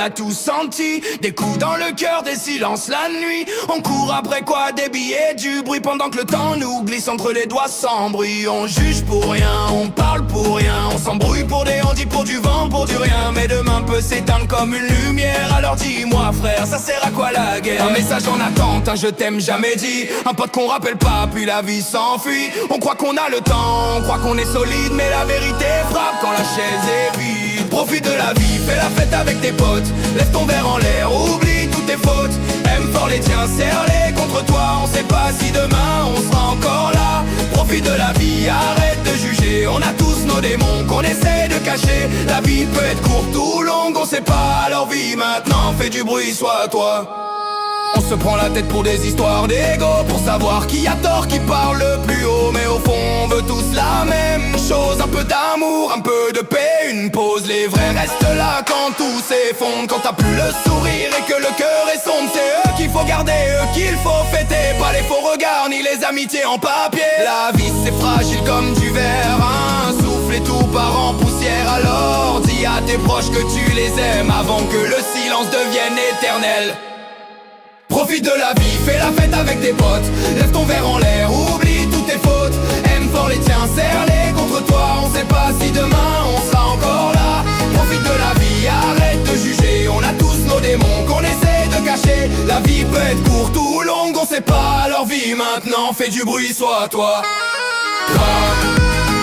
l'a tous senti. Des coups dans le cœur, des silences la nuit. On court après quoi? Des billets, du bruit. Pendant que le temps nous glisse entre les doigts sans bruit. On juge pour rien, on parle pour rien. On s'embrouille pour des handis, pour du vent, pour du rien. Mais demain peut s'éteindre comme une lumière. Alors dis-moi frère, ça sert à quoi la guerre? Un message en attente, un je t'aime jamais dit. Un pote qu'on rappelle pas, puis la vie s'enfuit. On croit qu'on a le temps, on croit qu'on est solide. Mais la vérité frappe quand la chaise est vide. Profite de la vie, fais la fête avec tes potes. Lève ton verre en l'air, oublie toutes tes fautes. Aime fort les tiens, serre-les contre toi. On sait pas si demain on sera encore là. Profite de la vie, arrête de juger. On a tous nos démons qu'on essaie de cacher. La vie peut être courte ou longue, on sait pas. Alors vie maintenant, fais du bruit, sois toi. On se prend la tête pour des histoires d'ego, pour savoir qui a tort, qui parle le plus haut. Mais au fond on veut tous la même chose. Un peu d'amour, un peu de paix, une pause. Les vrais restent là quand tout s'effondre. Quand t'as plus le sourire et que le cœur est sombre. C'est eux qu'il faut garder, eux qu'il faut fêter. Pas les faux regards ni les amitiés en papier. La vie c'est fragile comme du verre. Un souffle et tout part en poussière. Alors dis à tes proches que tu les aimes avant que le silence devienne éternel. Profite de la vie, fais la fête avec tes potes. Lève ton verre en l'air, oublie toutes tes fautes. Aime fort les tiens, serre-les contre toi. On sait pas si demain on sera encore là. Profite de la vie, arrête de juger. On a tous nos démons qu'on essaie de cacher. La vie peut être courte ou longue, on sait pas. Alors vie maintenant, fais du bruit, sois toi. Toi.